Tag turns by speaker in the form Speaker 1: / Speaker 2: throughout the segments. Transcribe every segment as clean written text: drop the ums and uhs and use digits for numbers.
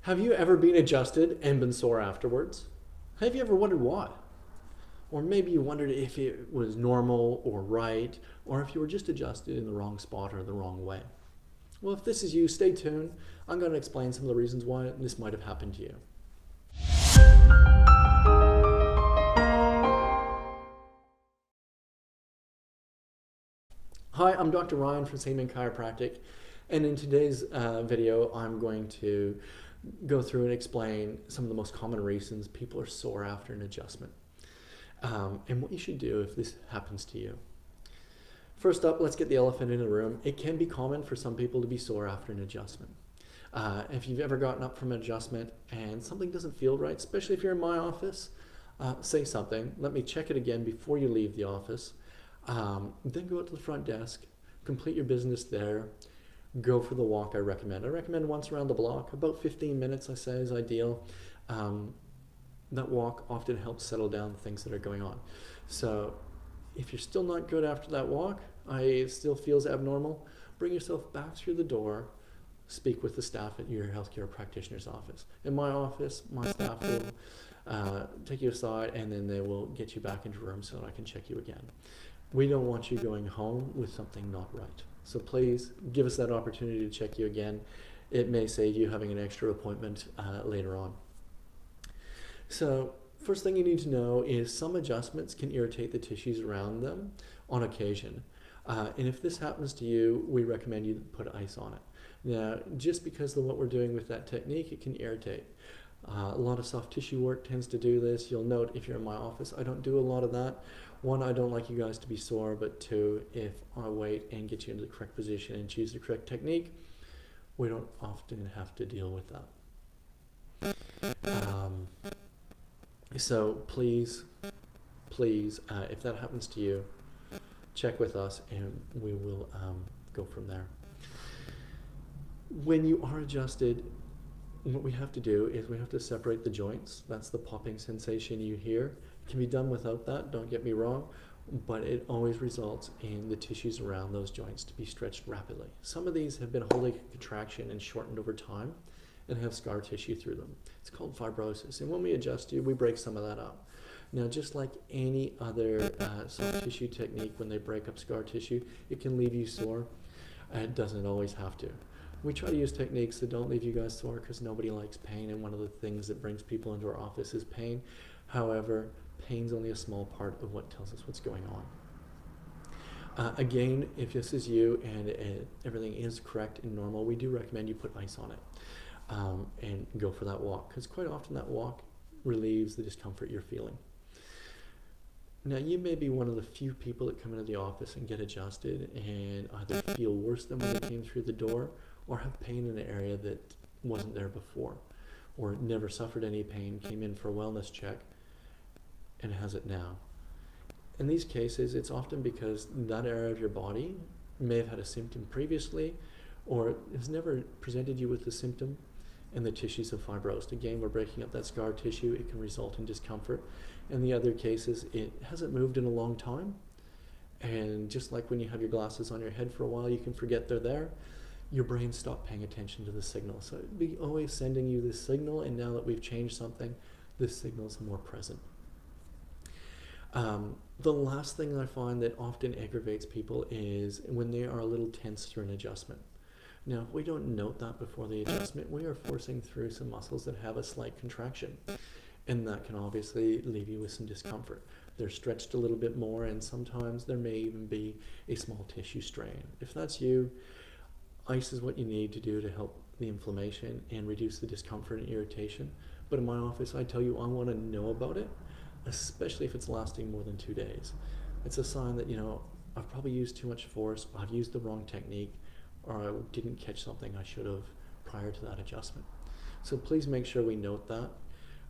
Speaker 1: Have you ever been adjusted and been sore afterwards? Have you ever wondered why? Or maybe you wondered if it was normal or right, or if you were just adjusted in the wrong spot or the wrong way. Well, if this is you, stay tuned. I'm going to explain some of the reasons why this might have happened to you. Hi, I'm Dr. Ryan from Chiropractic, and in today's video, I'm going to go through and explain some of the most common reasons people are sore after an adjustment, and what you should do if this happens to you. First up, let's get the elephant in the room. It can be common for some people to be sore after an adjustment. If you've ever gotten up from an adjustment and something doesn't feel right, especially if you're in my office, say something. Let me check it again before you leave the office. Then go out to the front desk, complete your business there, go for the walk I recommend. I recommend once around the block, about 15 minutes I say is ideal. That walk often helps settle down the things that are going on. So if you're still not good after that walk, it still feels abnormal, bring yourself back through the door, speak with the staff at your healthcare practitioner's office. In my office, my staff will take you aside and then they will get you back into the room so that I can check you again. We don't want you going home with something not right. So please give us that opportunity to check you again. It may save you having an extra appointment later on. So first thing you need to know is some adjustments can irritate the tissues around them on occasion. And if this happens to you, we recommend you put ice on it. Now, just because of what we're doing with that technique, it can irritate. A lot of soft tissue work tends to do this. You'll note if you're in my office, I don't do a lot of that. One, I don't like you guys to be sore, but two, if I wait and get you into the correct position and choose the correct technique, we don't often have to deal with that. So please, if that happens to you, check with us and we will go from there. When you are adjusted, what we have to do is we have to separate the joints. That's the popping sensation you hear. It can be done without that, don't get me wrong, but it always results in the tissues around those joints to be stretched rapidly. Some of these have been holding contraction and shortened over time and have scar tissue through them. It's called fibrosis, and when we adjust you, we break some of that up. Now, just like any other soft tissue technique, when they break up scar tissue, it can leave you sore. It doesn't always have to. We try to use techniques that don't leave you guys sore because nobody likes pain, and one of the things that brings people into our office is pain. However, pain's only a small part of what tells us what's going on. Again, if this is you and everything is correct and normal, we do recommend you put ice on it and go for that walk, because quite often that walk relieves the discomfort you're feeling. Now, you may be one of the few people that come into the office and get adjusted and either feel worse than when they came through the door or have pain in an area that wasn't there before, or never suffered any pain, came in for a wellness check, and has it now. In these cases, it's often because that area of your body may have had a symptom previously, or has never presented you with the symptom, and the tissues have fibrosed. Again, we're breaking up that scar tissue. It can result in discomfort. In the other cases, it hasn't moved in a long time, and just like when you have your glasses on your head for a while, you can forget they're there. Your brain stopped paying attention to the signal. So it'd be always sending you this signal, and now that we've changed something, this signal is more present. The last thing I find that often aggravates people is when they are a little tense through an adjustment. Now, if we don't note that before the adjustment, we are forcing through some muscles that have a slight contraction, and that can obviously leave you with some discomfort. They're stretched a little bit more, and sometimes there may even be a small tissue strain. If that's you, ice is what you need to do to help the inflammation and reduce the discomfort and irritation. But in my office, I tell you, I want to know about it, especially if it's lasting more than 2 days. It's a sign that, I've probably used too much force, I've used the wrong technique, or I didn't catch something I should have prior to that adjustment. So please make sure we note that.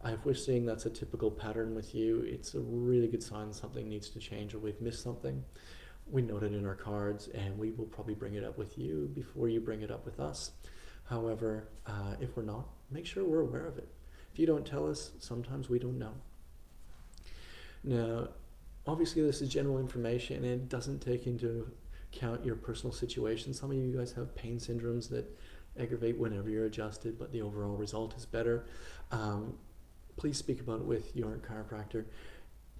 Speaker 1: If we're seeing that's a typical pattern with you, it's a really good sign something needs to change or we've missed something. We note it in our cards, and we will probably bring it up with you before you bring it up with us. However, if we're not, make sure we're aware of it. If you don't tell us, sometimes we don't know. Now, obviously this is general information and it doesn't take into account your personal situation. Some of you guys have pain syndromes that aggravate whenever you're adjusted, but the overall result is better. Please speak about it with your chiropractor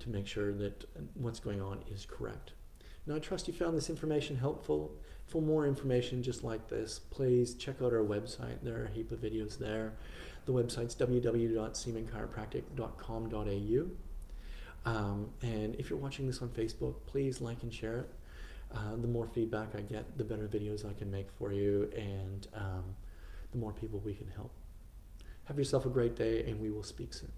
Speaker 1: to make sure that what's going on is correct. Now, I trust you found this information helpful. For more information just like this, please check out our website. There are a heap of videos there. The website's www.seamenchiropractic.com.au. And if you're watching this on Facebook, please like and share it. The more feedback I get, the better videos I can make for you, and the more people we can help. Have yourself a great day, and we will speak soon.